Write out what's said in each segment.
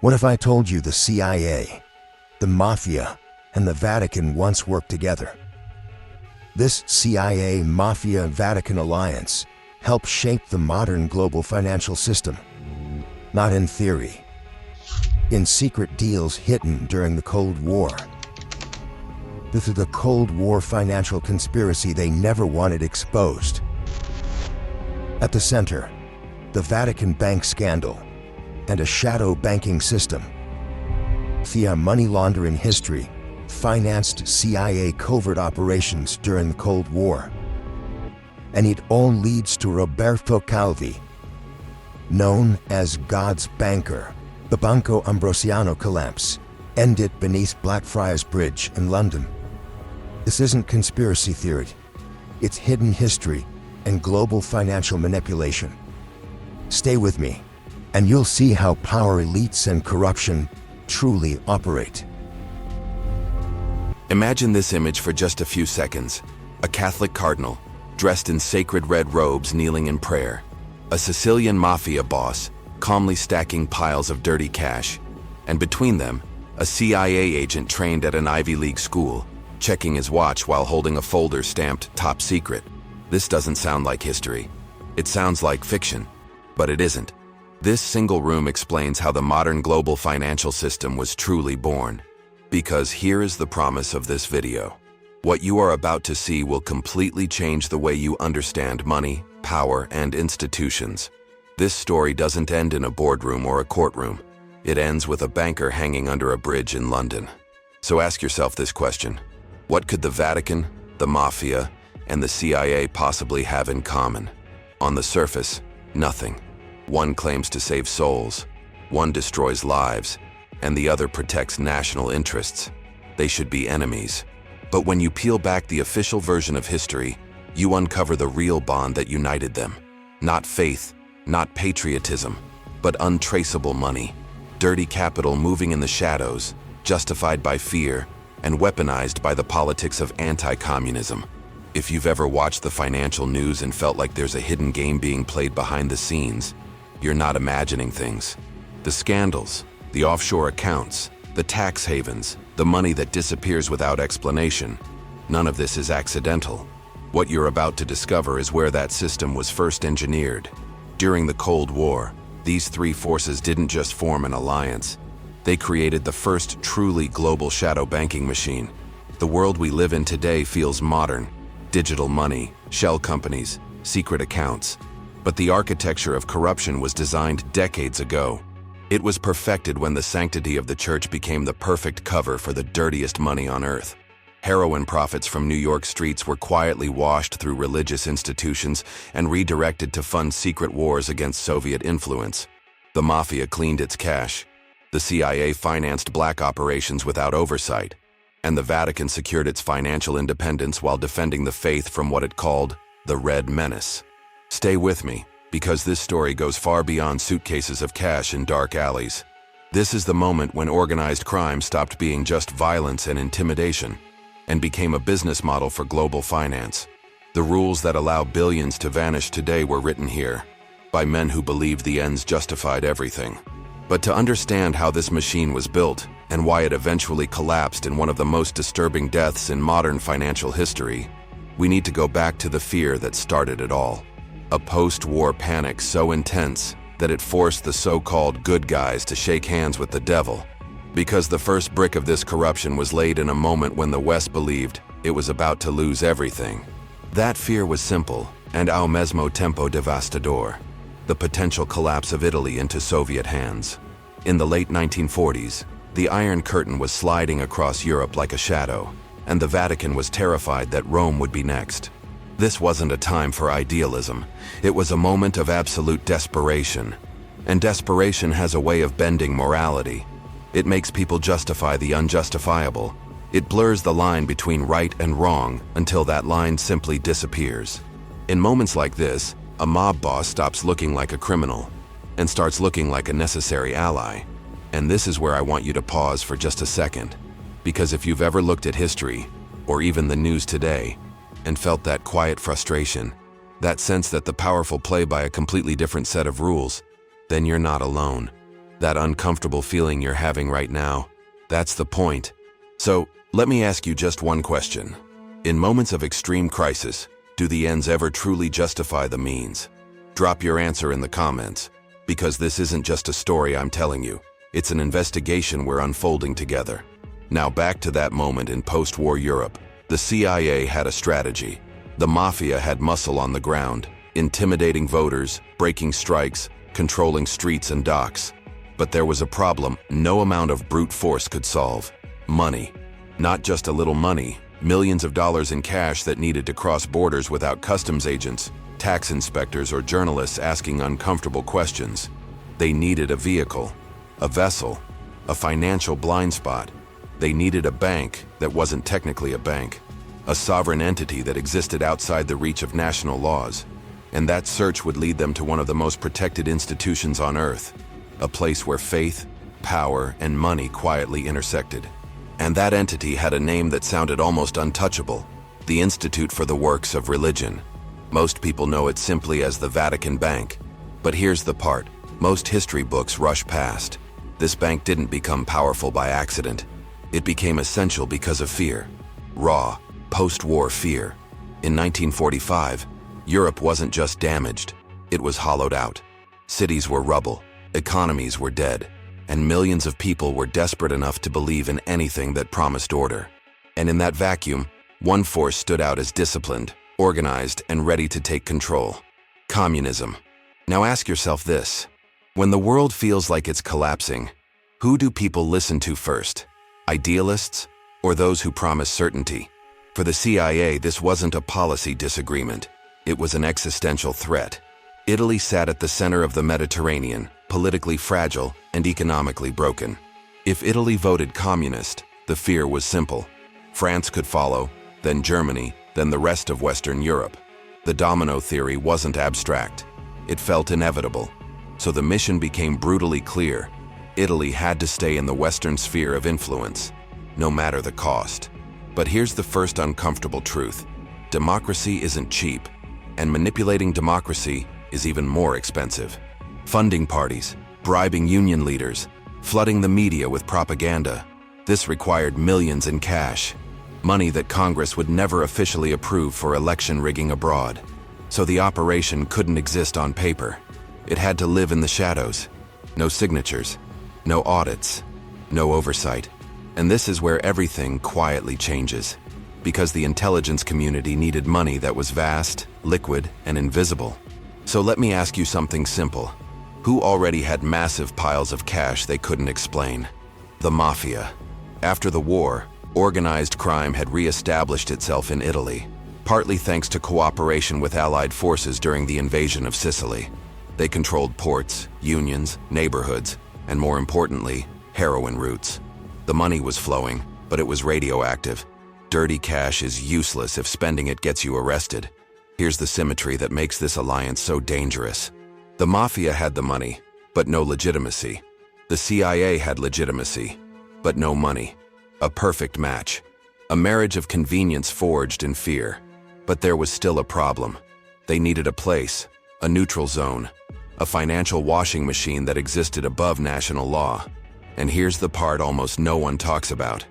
What if I told you the CIA, the Mafia, and the Vatican once worked together? This CIA Mafia Vatican alliance helped shape the modern global financial system. Not in theory, in secret deals hidden during the Cold War. This is the Cold War financial conspiracy they never wanted exposed. At the center, the Vatican Bank scandal and a shadow banking system. CIA money laundering history financed CIA covert operations during the Cold War. And it all leads to Roberto Calvi, known as God's banker. The Banco Ambrosiano collapse ended beneath Blackfriars Bridge in London. This isn't conspiracy theory. It's hidden history and global financial manipulation. Stay with me, and you'll see how power elites and corruption truly operate. Imagine this image for just a few seconds. A Catholic cardinal, dressed in sacred red robes, kneeling in prayer. A Sicilian mafia boss, calmly stacking piles of dirty cash. And between them, a CIA agent trained at an Ivy League school, checking his watch while holding a folder stamped "Top Secret." This doesn't sound like history. It sounds like fiction, but it isn't. This single room explains how the modern global financial system was truly born. Because here is the promise of this video. What you are about to see will completely change the way you understand money, power, and institutions. This story doesn't end in a boardroom or a courtroom. It ends with a banker hanging under a bridge in London. So ask yourself this question. What could the Vatican, the Mafia, and the CIA possibly have in common? On the surface, nothing. One claims to save souls, one destroys lives, and the other protects national interests. They should be enemies. But when you peel back the official version of history, you uncover the real bond that united them. Not faith, not patriotism, but untraceable money. Dirty capital moving in the shadows, justified by fear, and weaponized by the politics of anti-communism. If you've ever watched the financial news and felt like there's a hidden game being played behind the scenes, you're not imagining things. The scandals, the offshore accounts, the tax havens, the money that disappears without explanation, none of this is accidental. What you're about to discover is where that system was first engineered. During the Cold War, these three forces didn't just form an alliance. They created the first truly global shadow banking machine. The world we live in today feels modern. Digital money, shell companies, secret accounts. But the architecture of corruption was designed decades ago. It was perfected when the sanctity of the church became the perfect cover for the dirtiest money on earth. Heroin profits from New York streets were quietly washed through religious institutions and redirected to fund secret wars against Soviet influence. The Mafia cleaned its cash. The CIA financed black operations without oversight. And the Vatican secured its financial independence while defending the faith from what it called the Red Menace. Stay with me, because this story goes far beyond suitcases of cash in dark alleys. This is the moment when organized crime stopped being just violence and intimidation and became a business model for global finance. The rules that allow billions to vanish today were written here, by men who believed the ends justified everything. But to understand how this machine was built and why it eventually collapsed in one of the most disturbing deaths in modern financial history, we need to go back to the fear that started it all. A post-war panic so intense that it forced the so-called good guys to shake hands with the devil. Because the first brick of this corruption was laid in a moment when the West believed it was about to lose everything. That fear was simple and ao mesmo tempo devastador. The potential collapse of Italy into Soviet hands. In the late 1940s, the Iron Curtain was sliding across Europe like a shadow, and the Vatican was terrified that Rome would be next. This wasn't a time for idealism. It was a moment of absolute desperation. And desperation has a way of bending morality. It makes people justify the unjustifiable. It blurs the line between right and wrong until that line simply disappears. In moments like this, a mob boss stops looking like a criminal and starts looking like a necessary ally. And this is where I want you to pause for just a second. Because if you've ever looked at history, or even the news today, and felt that quiet frustration, that sense that the powerful play by a completely different set of rules, then you're not alone. That uncomfortable feeling you're having right now, that's the point. So, let me ask you just one question. In moments of extreme crisis, do the ends ever truly justify the means? Drop your answer in the comments, because this isn't just a story I'm telling you. It's an investigation we're unfolding together. Now back to that moment in post-war Europe. The CIA had a strategy. The Mafia had muscle on the ground, intimidating voters, breaking strikes, controlling streets and docks. But there was a problem no amount of brute force could solve. Money. Not just a little money, millions of dollars in cash that needed to cross borders without customs agents, tax inspectors, or journalists asking uncomfortable questions. They needed a vehicle, a vessel, a financial blind spot. They needed a bank that wasn't technically a bank, a sovereign entity that existed outside the reach of national laws. And that search would lead them to one of the most protected institutions on Earth, a place where faith, power, and money quietly intersected. And that entity had a name that sounded almost untouchable: the Institute for the Works of Religion. Most people know it simply as the Vatican Bank. But here's the part most history books rush past. This bank didn't become powerful by accident. It became essential because of fear. Raw, post-war fear. In 1945, Europe wasn't just damaged, it was hollowed out. Cities were rubble, economies were dead, and millions of people were desperate enough to believe in anything that promised order. And in that vacuum, one force stood out as disciplined, organized, and ready to take control: communism. Now ask yourself this: when the world feels like it's collapsing, who do people listen to first? Idealists, or those who promise certainty? For the CIA, this wasn't a policy disagreement. It was an existential threat. Italy sat at the center of the Mediterranean, politically fragile and economically broken. If Italy voted communist, the fear was simple. France could follow, then Germany, then the rest of Western Europe. The domino theory wasn't abstract. It felt inevitable. So the mission became brutally clear. Italy had to stay in the Western sphere of influence, no matter the cost. But here's the first uncomfortable truth: democracy isn't cheap, and manipulating democracy is even more expensive. Funding parties, bribing union leaders, flooding the media with propaganda. This required millions in cash, money that Congress would never officially approve for election rigging abroad. So the operation couldn't exist on paper. It had to live in the shadows. No signatures, no audits, no oversight. And this is where everything quietly changes, because the intelligence community needed money that was vast, liquid, and invisible. So let me ask you something simple. Who already had massive piles of cash they couldn't explain? The Mafia. After the war, organized crime had re-established itself in Italy, partly thanks to cooperation with Allied forces during the invasion of Sicily. They controlled ports, unions, neighborhoods, and more importantly, heroin routes. The money was flowing, but it was radioactive. Dirty cash is useless if spending it gets you arrested. Here's the symmetry that makes this alliance so dangerous. The Mafia had the money, but no legitimacy. The CIA had legitimacy, but no money. A perfect match. A marriage of convenience forged in fear. But there was still a problem. They needed a place, a neutral zone, a financial washing machine that existed above national law. And here's the part almost no one talks about.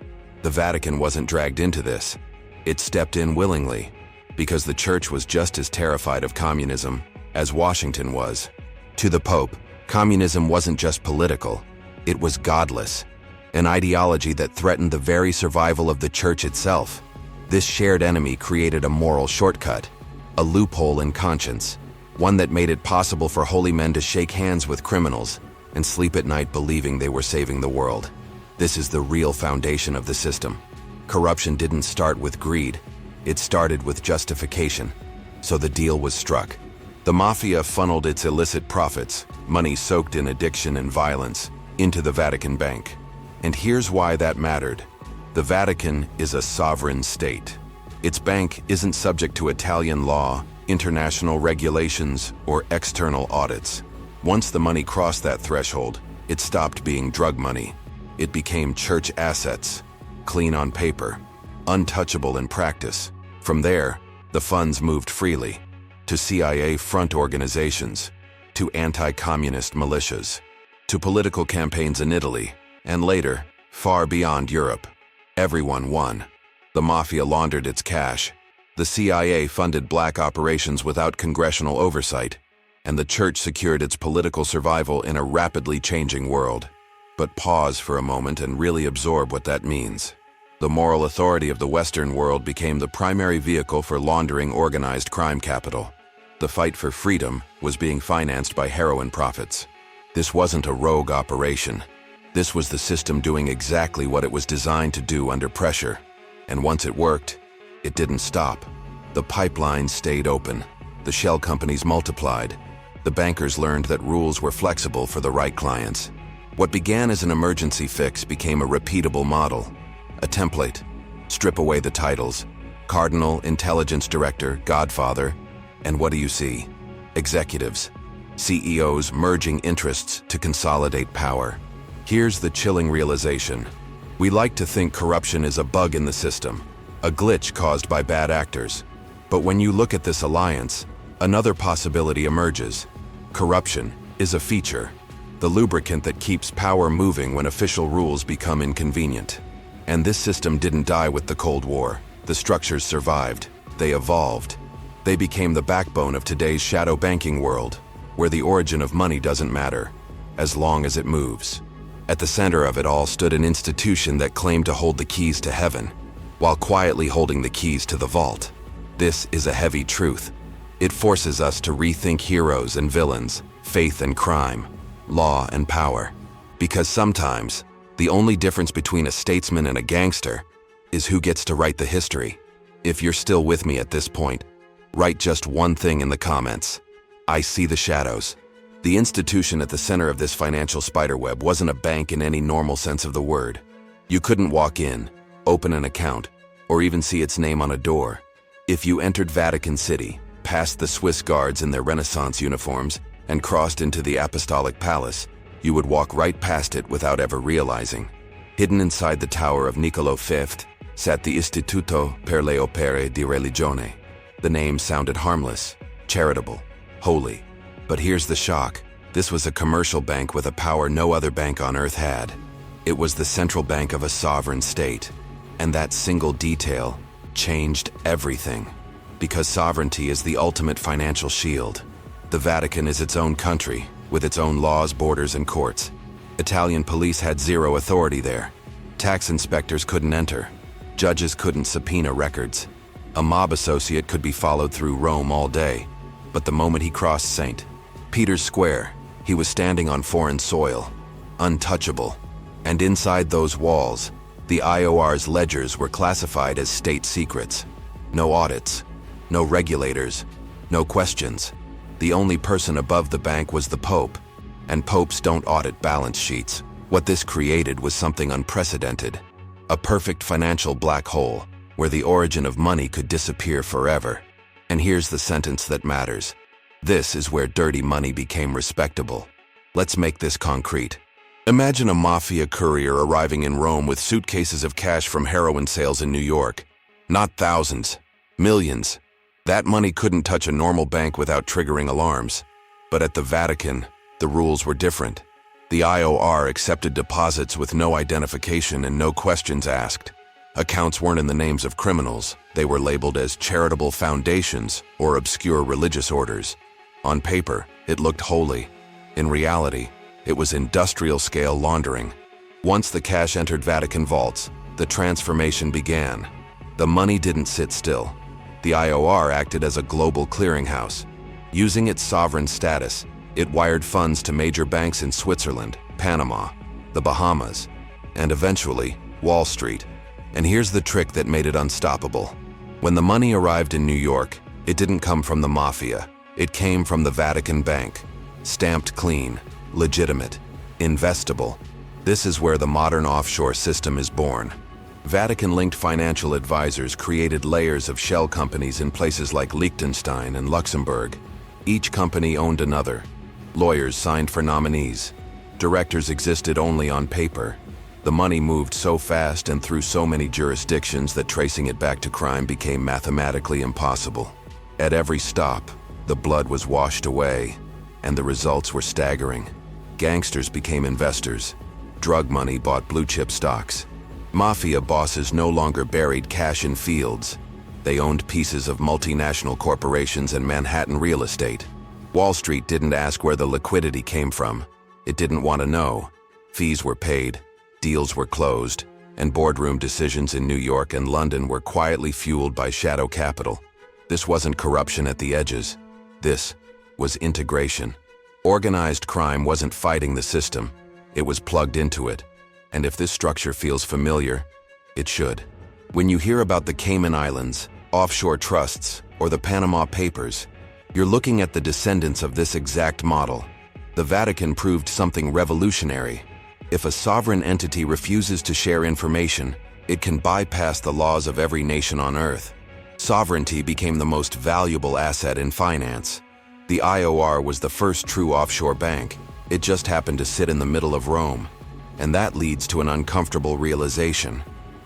The Vatican wasn't dragged into this. It stepped in willingly, because the Church was just as terrified of communism as Washington was. To the Pope, communism wasn't just political, it was godless, an ideology that threatened the very survival of the Church itself. This shared enemy created a moral shortcut, a loophole in conscience, one that made it possible for holy men to shake hands with criminals and sleep at night believing they were saving the world. This is the real foundation of the system. Corruption didn't start with greed, it started with justification. So the deal was struck. The Mafia funneled its illicit profits, money soaked in addiction and violence, into the Vatican Bank. And here's why that mattered. The Vatican is a sovereign state. Its bank isn't subject to Italian law, international regulations, or external audits. Once the money crossed that threshold, it stopped being drug money. It became church assets, clean on paper, untouchable in practice. From there, the funds moved freely to CIA front organizations, to anti-communist militias, to political campaigns in Italy, and later, far beyond Europe. Everyone won. The mafia laundered its cash. The CIA funded black operations without congressional oversight, and the church secured its political survival in a rapidly changing world. But pause for a moment and really absorb what that means. The moral authority of the Western world became the primary vehicle for laundering organized crime capital. The fight for freedom was being financed by heroin profits. This wasn't a rogue operation. This was the system doing exactly what it was designed to do under pressure. And once it worked, it didn't stop. The pipeline stayed open. The shell companies multiplied. The bankers learned that rules were flexible for the right clients. What began as an emergency fix became a repeatable model. A template. Strip away the titles. Cardinal, Intelligence Director, Godfather. And what do you see? Executives. CEOs merging interests to consolidate power. Here's the chilling realization. We like to think corruption is a bug in the system, a glitch caused by bad actors. But when you look at this alliance, another possibility emerges. Corruption is a feature, the lubricant that keeps power moving when official rules become inconvenient. And this system didn't die with the Cold War. The structures survived. They evolved. They became the backbone of today's shadow banking world, where the origin of money doesn't matter, as long as it moves. At the center of it all stood an institution that claimed to hold the keys to heaven, while quietly holding the keys to the vault. This is a heavy truth. It forces us to rethink heroes and villains, faith and crime, law and power. Because sometimes, the only difference between a statesman and a gangster is who gets to write the history. If you're still with me at this point, write just one thing in the comments. I see the shadows. The institution at the center of this financial spiderweb wasn't a bank in any normal sense of the word. You couldn't walk in, open an account, or even see its name on a door. If you entered Vatican City, passed the Swiss guards in their Renaissance uniforms, and crossed into the Apostolic Palace, you would walk right past it without ever realizing. Hidden inside the tower of Niccolo V sat the Istituto per le Opere di Religione. The name sounded harmless, charitable, holy. But here's the shock. This was a commercial bank with a power no other bank on earth had. It was the central bank of a sovereign state. And that single detail changed everything. Because sovereignty is the ultimate financial shield. The Vatican is its own country, with its own laws, borders, and courts. Italian police had zero authority there. Tax inspectors couldn't enter. Judges couldn't subpoena records. A mob associate could be followed through Rome all day. But the moment he crossed St. Peter's Square, he was standing on foreign soil, untouchable. And inside those walls, the IOR's ledgers were classified as state secrets. No audits, no regulators, no questions. The only person above the bank was the Pope, and popes don't audit balance sheets. What this created was something unprecedented. A perfect financial black hole, where the origin of money could disappear forever. And here's the sentence that matters. This is where dirty money became respectable. Let's make this concrete. Imagine a mafia courier arriving in Rome with suitcases of cash from heroin sales in New York. Not thousands, millions. That money couldn't touch a normal bank without triggering alarms. But at the Vatican, the rules were different. The IOR accepted deposits with no identification and no questions asked. Accounts weren't in the names of criminals. They were labeled as charitable foundations or obscure religious orders. On paper, it looked holy. In reality, it was industrial-scale laundering. Once the cash entered Vatican vaults, the transformation began. The money didn't sit still. The IOR acted as a global clearinghouse. Using its sovereign status, it wired funds to major banks in Switzerland, Panama, the Bahamas, and eventually, Wall Street. And here's the trick that made it unstoppable. When the money arrived in New York, it didn't come from the mafia. It came from the Vatican Bank. Stamped clean, legitimate, investable. This is where the modern offshore system is born. Vatican-linked financial advisors created layers of shell companies in places like Liechtenstein and Luxembourg. Each company owned another. Lawyers signed for nominees. Directors existed only on paper. The money moved so fast and through so many jurisdictions that tracing it back to crime became mathematically impossible. At every stop, the blood was washed away, and the results were staggering. gangsters became investors. Drug money bought blue-chip stocks. Mafia bosses no longer buried cash in fields. They owned pieces of multinational corporations and Manhattan real estate. Wall Street didn't ask where the liquidity came from. It didn't want to know. Fees were paid, deals were closed, and boardroom decisions in New York and London were quietly fueled by shadow capital. This wasn't corruption at the edges. This was integration. Organized crime wasn't fighting the system. It was plugged into it. And if this structure feels familiar, it should. When you hear about the Cayman Islands, offshore trusts, or the Panama Papers, you're looking at the descendants of this exact model. The Vatican proved something revolutionary. If a sovereign entity refuses to share information, it can bypass the laws of every nation on Earth. Sovereignty became the most valuable asset in finance. The IOR was the first true offshore bank. It just happened to sit in the middle of Rome. And that leads to an uncomfortable realization.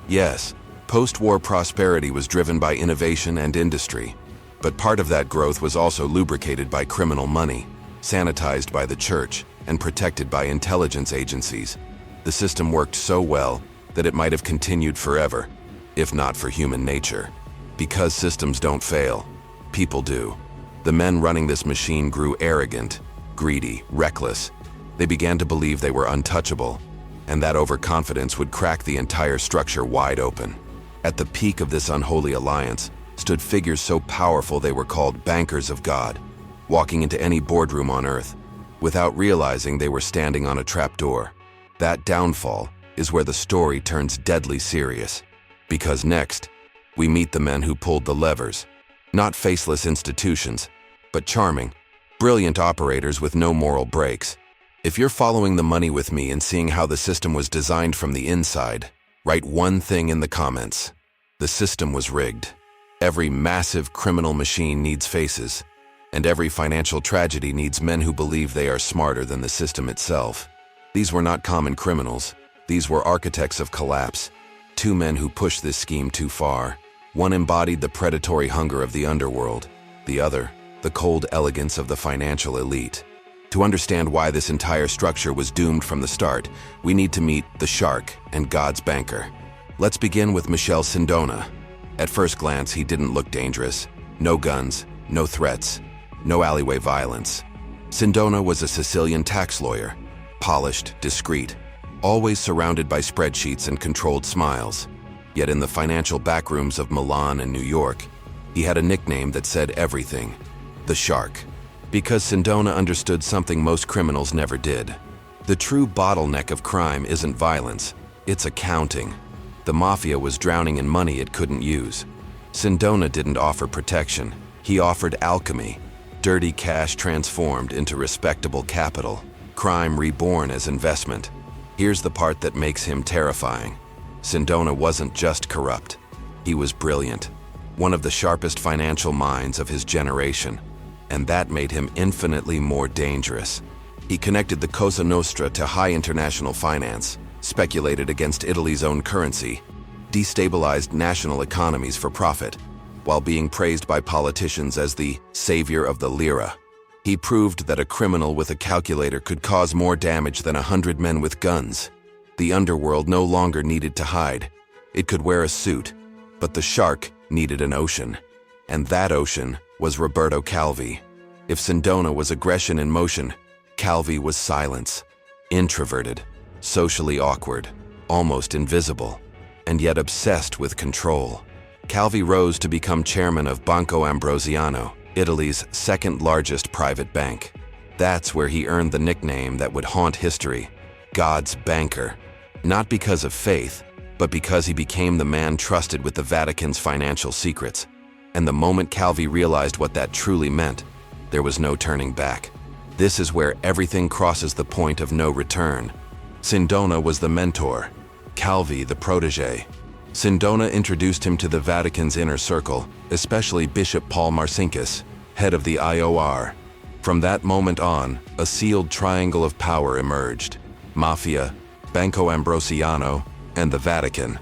Yes, post-war prosperity was driven by innovation and industry. But part of that growth was also lubricated by criminal money, sanitized by the church, and protected by intelligence agencies. The system worked so well that it might have continued forever, if not for human nature. Because systems don't fail, people do. The men running this machine grew arrogant, greedy, reckless. They began to believe they were untouchable, and that overconfidence would crack the entire structure wide open. At the peak of this unholy alliance stood figures so powerful they were called bankers of God, walking into any boardroom on Earth, without realizing they were standing on a trapdoor. That downfall is where the story turns deadly serious. Because next, we meet the men who pulled the levers. Not faceless institutions, but charming, brilliant operators with no moral breaks. If you're following the money with me and seeing how the system was designed from the inside, write one thing in the comments. The system was rigged. Every massive criminal machine needs faces, and every financial tragedy needs men who believe they are smarter than the system itself. These were not common criminals. These were architects of collapse. Two men who pushed this scheme too far. One embodied the predatory hunger of the underworld. The other, the cold elegance of the financial elite. To understand why this entire structure was doomed from the start, we need to meet the shark and God's banker. Let's begin with Michel Sindona. At first glance, he didn't look dangerous. No guns, no threats, no alleyway violence. Sindona was a Sicilian tax lawyer, polished, discreet, always surrounded by spreadsheets and controlled smiles. Yet in the financial backrooms of Milan and New York, he had a nickname that said everything: the Shark. Because Sindona understood something most criminals never did. The true bottleneck of crime isn't violence, it's accounting. The mafia was drowning in money it couldn't use. Sindona didn't offer protection, he offered alchemy. Dirty cash transformed into respectable capital. Crime reborn as investment. Here's the part that makes him terrifying. Sindona wasn't just corrupt. He was brilliant. One of the sharpest financial minds of his generation. And that made him infinitely more dangerous. He connected the Cosa Nostra to high international finance, speculated against Italy's own currency, destabilized national economies for profit, while being praised by politicians as the savior of the lira. He proved that a criminal with a calculator could cause more damage than 100 men with guns. The underworld no longer needed to hide. It could wear a suit, but the shark needed an ocean. And that ocean was Roberto Calvi. If Sindona was aggression in motion, Calvi was silence, introverted, socially awkward, almost invisible, and yet obsessed with control. Calvi rose to become chairman of Banco Ambrosiano, Italy's second largest private bank. That's where he earned the nickname that would haunt history, God's banker. Not because of faith, but because he became the man trusted with the Vatican's financial secrets. And the moment Calvi realized what that truly meant, there was no turning back. This is where everything crosses the point of no return. Sindona was the mentor, Calvi the protege. Sindona introduced him to the Vatican's inner circle, especially Bishop Paul Marcinkus, head of the IOR. From that moment on, a sealed triangle of power emerged: Mafia, Banco Ambrosiano, and the Vatican.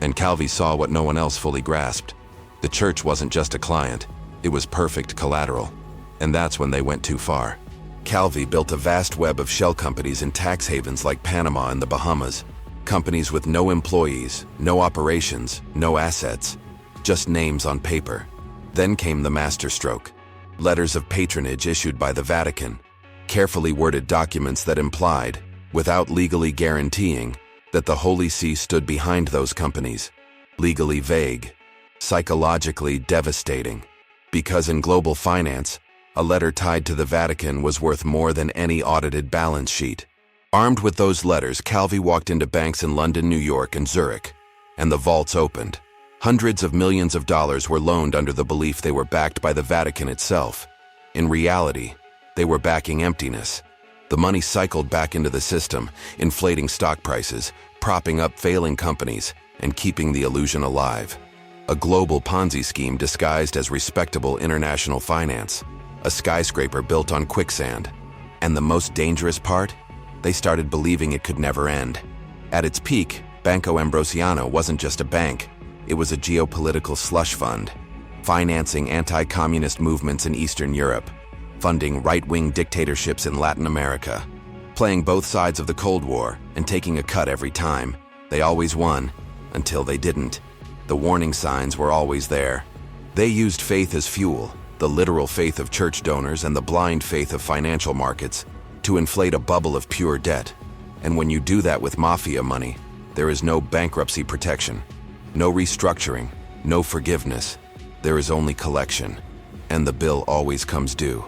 And Calvi saw what no one else fully grasped. The church wasn't just a client, it was perfect collateral. And that's when they went too far. Calvi built a vast web of shell companies in tax havens like Panama and the Bahamas. Companies with no employees, no operations, no assets, just names on paper. Then came the masterstroke. Letters of patronage issued by the Vatican. Carefully worded documents that implied, without legally guaranteeing, that the Holy See stood behind those companies. Legally vague. Psychologically devastating. Because in global finance, a letter tied to the Vatican was worth more than any audited balance sheet. Armed with those letters, Calvi walked into banks in London, New York, and Zurich, and the vaults opened. Hundreds of millions of dollars were loaned under the belief they were backed by the Vatican itself. In reality, they were backing emptiness. The money cycled back into the system, inflating stock prices, propping up failing companies, and keeping the illusion alive. A global Ponzi scheme disguised as respectable international finance. A skyscraper built on quicksand. And the most dangerous part? They started believing it could never end. At its peak, Banco Ambrosiano wasn't just a bank. It was a geopolitical slush fund, financing anti-communist movements in Eastern Europe, funding right-wing dictatorships in Latin America, playing both sides of the Cold War and taking a cut every time. They always won, until they didn't. The warning signs were always there. They used faith as fuel, the literal faith of church donors and the blind faith of financial markets, to inflate a bubble of pure debt. And when you do that with mafia money, there is no bankruptcy protection, no restructuring, no forgiveness. There is only collection, and the bill always comes due.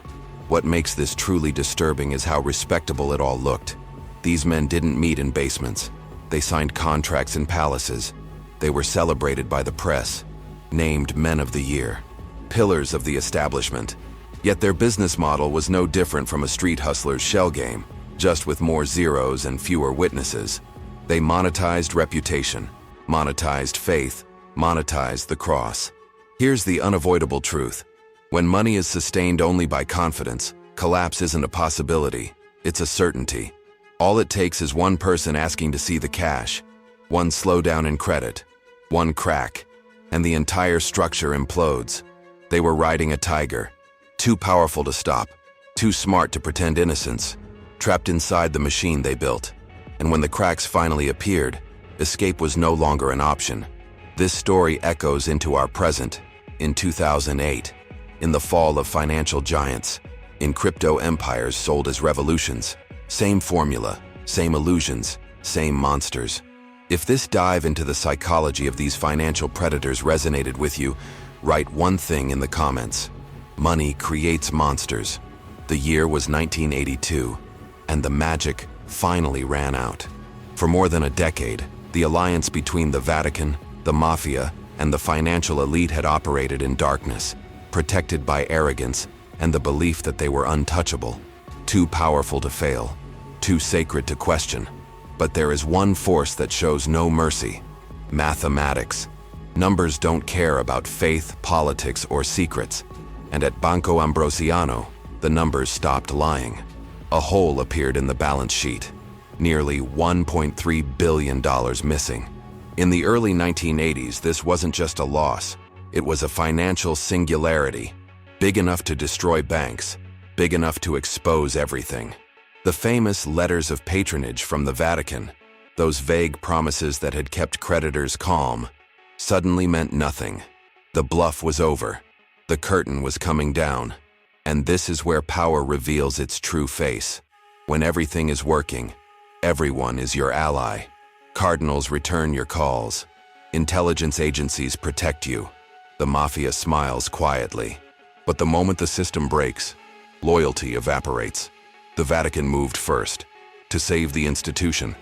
What makes this truly disturbing is how respectable it all looked. These men didn't meet in basements. They signed contracts in palaces. They were celebrated by the press, named Men of the Year, pillars of the establishment. Yet their business model was no different from a street hustler's shell game, just with more zeros and fewer witnesses. They monetized reputation, monetized faith, monetized the cross. Here's the unavoidable truth. When money is sustained only by confidence, collapse isn't a possibility, it's a certainty. All it takes is one person asking to see the cash, one slowdown in credit, one crack, and the entire structure implodes. They were riding a tiger, too powerful to stop, too smart to pretend innocence, trapped inside the machine they built. And when the cracks finally appeared, escape was no longer an option. This story echoes into our present, in 2008, in the fall of financial giants, in crypto empires sold as revolutions. Same formula, same illusions, same monsters. If this dive into the psychology of these financial predators resonated with you, write one thing in the comments. Money creates monsters. The year was 1982, and the magic finally ran out. For more than a decade, the alliance between the Vatican, the Mafia, and the financial elite had operated in darkness, protected by arrogance and the belief that they were untouchable, too powerful to fail, too sacred to question. But there is one force that shows no mercy: mathematics. Numbers don't care about faith, politics, or secrets. And at Banco Ambrosiano, the numbers stopped lying. A hole appeared in the balance sheet. Nearly $1.3 billion missing. In the early 1980s, this wasn't just a loss. It was a financial singularity, big enough to destroy banks, big enough to expose everything. The famous letters of patronage from the Vatican, those vague promises that had kept creditors calm, suddenly meant nothing. The bluff was over. The curtain was coming down. And this is where power reveals its true face. When everything is working, everyone is your ally. Cardinals return your calls. Intelligence agencies protect you. The mafia smiles quietly. But the moment the system breaks, loyalty evaporates. The Vatican moved first. To save the institution,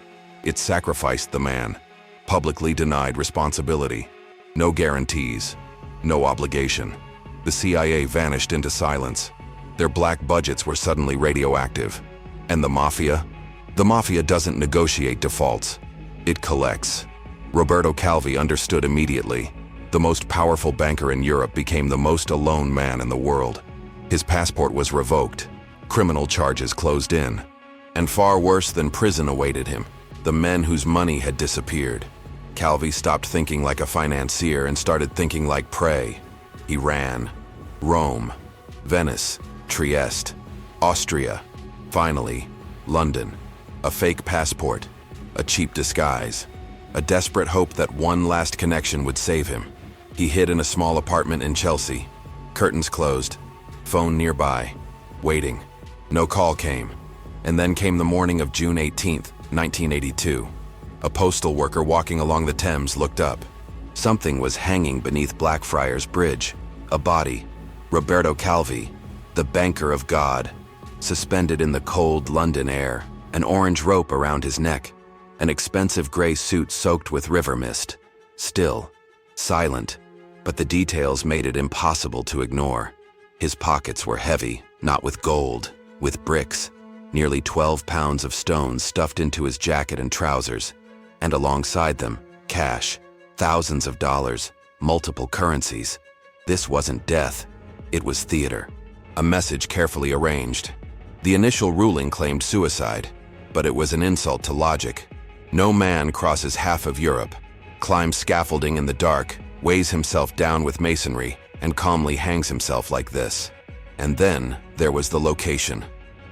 it sacrificed the man, publicly denied responsibility. No guarantees, no obligation. The CIA vanished into silence. Their black budgets were suddenly radioactive. And the mafia? The mafia doesn't negotiate defaults. It collects. Roberto Calvi understood immediately. The most powerful banker in Europe became the most alone man in the world. His passport was revoked. Criminal charges closed in. And far worse than prison awaited him: the men whose money had disappeared. Calvi stopped thinking like a financier and started thinking like prey. He ran. Rome, Venice, Trieste, Austria, Finally, London. A fake passport, a cheap disguise, a desperate hope that one last connection would save him. He hid in a small apartment in Chelsea. Curtains closed, phone nearby, waiting. No call came. And then came the morning of June 18th, 1982. A postal worker walking along the Thames looked up. Something was hanging beneath Blackfriars Bridge. A body. Roberto Calvi, the banker of God, suspended in the cold London air, an orange rope around his neck, an expensive gray suit soaked with river mist. Still, silent, but the details made it impossible to ignore. His pockets were heavy, not with gold, with bricks, nearly 12 pounds of stones stuffed into his jacket and trousers, and alongside them, cash, thousands of dollars, multiple currencies. This wasn't death, it was theater. A message carefully arranged. The initial ruling claimed suicide, but it was an insult to logic. No man crosses half of Europe, climbs scaffolding in the dark, weighs himself down with masonry, and calmly hangs himself like this. And then there was the location,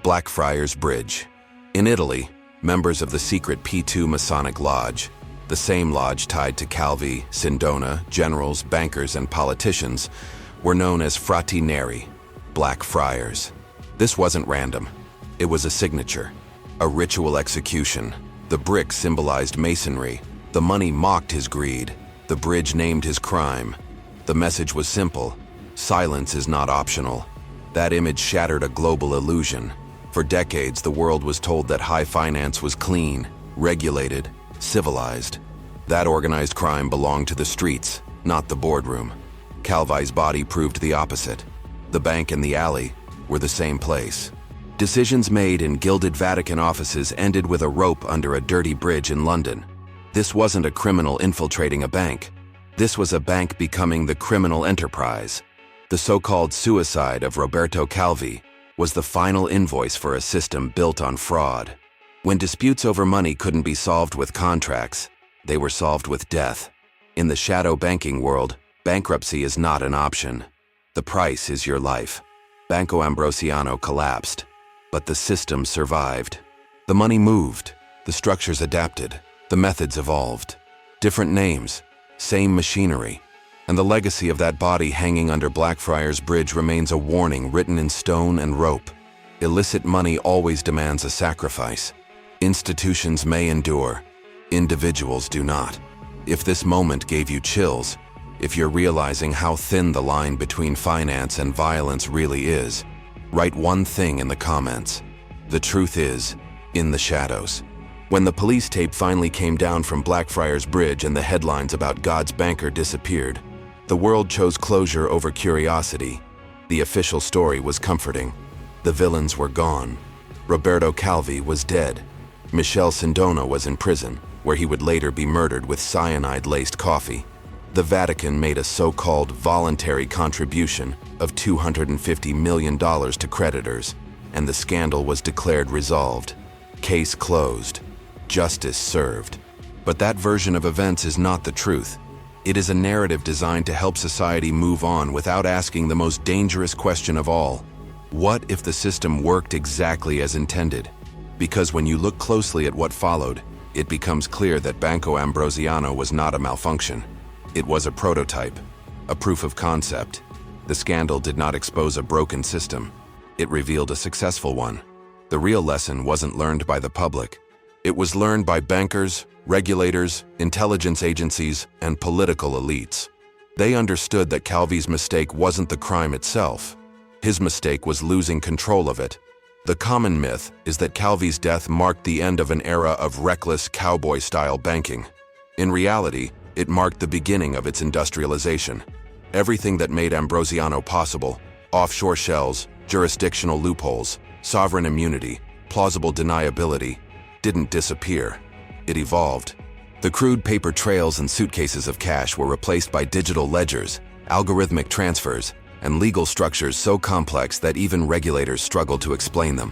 Blackfriars Bridge. In Italy, members of the secret P2 Masonic Lodge, the same lodge tied to Calvi, Sindona, generals, bankers, and politicians, were known as Frati Neri, Black Friars. This wasn't random. It was a signature, a ritual execution. The brick symbolized masonry. The money mocked his greed. The bridge named his crime. The message was simple. Silence is not optional. That image shattered a global illusion. For decades, the world was told that high finance was clean, regulated, civilized. That organized crime belonged to the streets, not the boardroom. Calvi's body proved the opposite. The bank and the alley were the same place. Decisions made in gilded Vatican offices ended with a rope under a dirty bridge in London. This wasn't a criminal infiltrating a bank. This was a bank becoming the criminal enterprise. The so-called suicide of Roberto Calvi was the final invoice for a system built on fraud. When disputes over money couldn't be solved with contracts, they were solved with death. In the shadow banking world, bankruptcy is not an option. The price is your life. Banco Ambrosiano collapsed, but the system survived. The money moved, the structures adapted, the methods evolved. Different names, same machinery. And the legacy of that body hanging under Blackfriars Bridge remains a warning written in stone and rope. Illicit money always demands a sacrifice. Institutions may endure, individuals do not. If this moment gave you chills, if you're realizing how thin the line between finance and violence really is, write one thing in the comments. The truth is, in the shadows. When the police tape finally came down from Blackfriars Bridge and the headlines about God's banker disappeared, the world chose closure over curiosity. The official story was comforting. The villains were gone. Roberto Calvi was dead. Michel Sindona was in prison, where he would later be murdered with cyanide-laced coffee. The Vatican made a so-called voluntary contribution of $250 million to creditors, and the scandal was declared resolved. Case closed. Justice served. But that version of events is not the truth. It is a narrative designed to help society move on without asking the most dangerous question of all. What if the system worked exactly as intended? Because when you look closely at what followed, it becomes clear that Banco Ambrosiano was not a malfunction. It was a prototype, a proof of concept. The scandal did not expose a broken system. It revealed a successful one. The real lesson wasn't learned by the public. It was learned by bankers, regulators, intelligence agencies, and political elites. They understood that Calvi's mistake wasn't the crime itself. His mistake was losing control of it. The common myth is that Calvi's death marked the end of an era of reckless cowboy-style banking. In reality, it marked the beginning of its industrialization. Everything that made Ambrosiano possible, offshore shells, jurisdictional loopholes, sovereign immunity, plausible deniability, didn't disappear. It evolved. The crude paper trails and suitcases of cash were replaced by digital ledgers, algorithmic transfers, and legal structures so complex that even regulators struggled to explain them.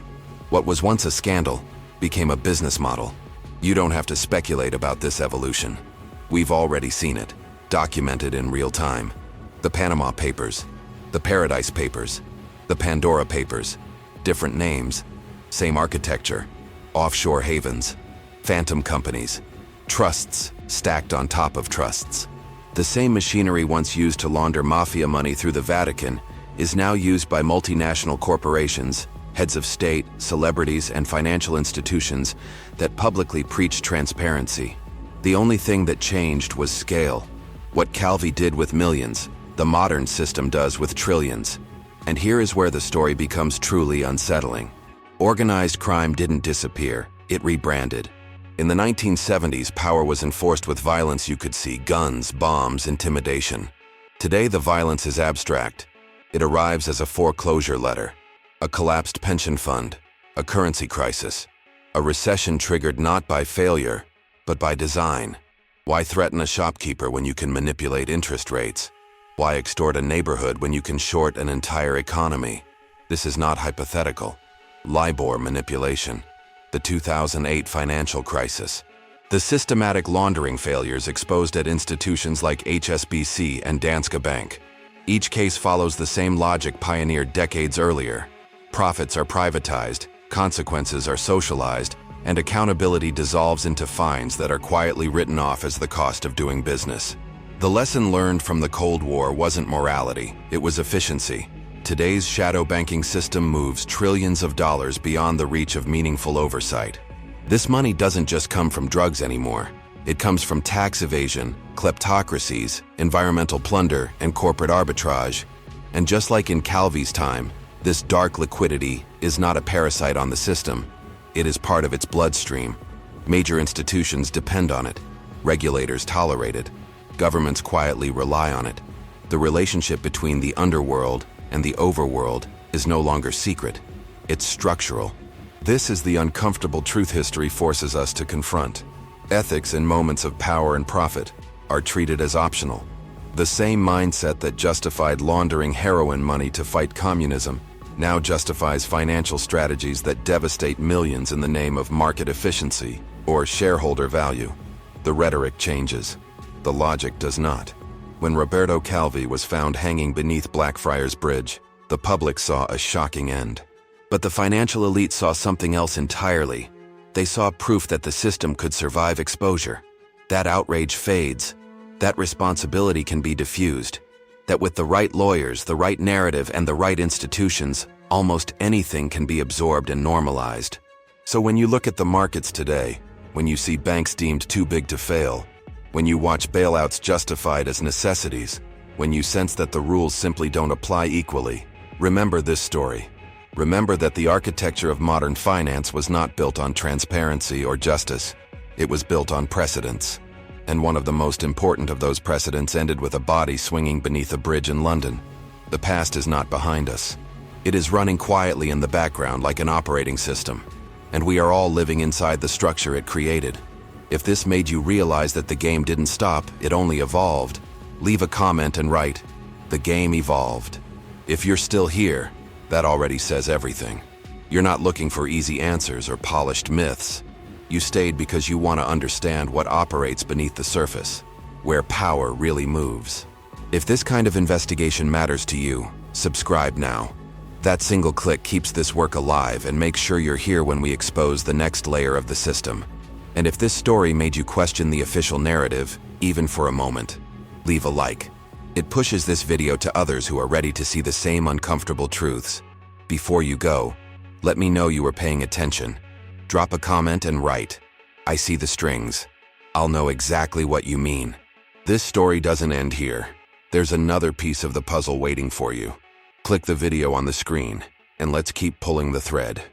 What was once a scandal became a business model. You don't have to speculate about this evolution. We've already seen it, documented in real time. The Panama Papers, the Paradise Papers, the Pandora Papers, different names, Same architecture, offshore havens, phantom companies, trusts stacked on top of trusts. The same machinery once used to launder mafia money through the Vatican is now used by multinational corporations, heads of state, celebrities, and financial institutions that publicly preach transparency. The only thing that changed was scale. What Calvi did with millions, the modern system does with trillions. And here is where the story becomes truly unsettling. Organized crime didn't disappear, it rebranded. In the 1970s, power was enforced with violence you could see: guns, bombs, intimidation. Today, the violence is abstract. It arrives as a foreclosure letter, a collapsed pension fund, a currency crisis, a recession triggered not by failure, but by design. Why threaten a shopkeeper when you can manipulate interest rates? Why extort a neighborhood when you can short an entire economy? This is not hypothetical. LIBOR manipulation, the 2008 financial crisis, the systematic laundering failures exposed at institutions like HSBC and Danske Bank. Each case follows the same logic pioneered decades earlier. Profits are privatized, consequences are socialized, and accountability dissolves into fines that are quietly written off as the cost of doing business. The lesson learned from the Cold War wasn't morality, it was efficiency. Today's shadow banking system moves trillions of dollars beyond the reach of meaningful oversight. This money doesn't just come from drugs anymore. It comes from tax evasion, kleptocracies, environmental plunder, and corporate arbitrage. And just like in Calvi's time, this dark liquidity is not a parasite on the system. It is part of its bloodstream. Major institutions depend on it. Regulators tolerate it. Governments quietly rely on it. The relationship between the underworld and the overworld is no longer secret. It's structural. This is the uncomfortable truth history forces us to confront. Ethics in moments of power and profit are treated as optional. The same mindset that justified laundering heroin money to fight communism now justifies financial strategies that devastate millions in the name of market efficiency or shareholder value. The rhetoric changes. The logic does not. When Roberto Calvi was found hanging beneath Blackfriars Bridge, the public saw a shocking end. But the financial elite saw something else entirely. They saw proof that the system could survive exposure. That outrage fades. That responsibility can be diffused. That with the right lawyers, the right narrative, and the right institutions, almost anything can be absorbed and normalized. So when you look at the markets today, when you see banks deemed too big to fail, when you watch bailouts justified as necessities, when you sense that the rules simply don't apply equally, remember this story. Remember that the architecture of modern finance was not built on transparency or justice. It was built on precedents. And one of the most important of those precedents ended with a body swinging beneath a bridge in London. The past is not behind us. It is running quietly in the background like an operating system. And we are all living inside the structure it created. If this made you realize that the game didn't stop, it only evolved, leave a comment and write, "The game evolved." If you're still here, that already says everything. You're not looking for easy answers or polished myths. You stayed because you want to understand what operates beneath the surface, where power really moves. If this kind of investigation matters to you, subscribe now. That single click keeps this work alive and makes sure you're here when we expose the next layer of the system. And if this story made you question the official narrative, even for a moment, leave a like. It pushes this video to others who are ready to see the same uncomfortable truths. Before you go, let me know you were paying attention. Drop a comment and write, "I see the strings." I'll know exactly what you mean. This story doesn't end here. There's another piece of the puzzle waiting for you. Click the video on the screen, and let's keep pulling the thread.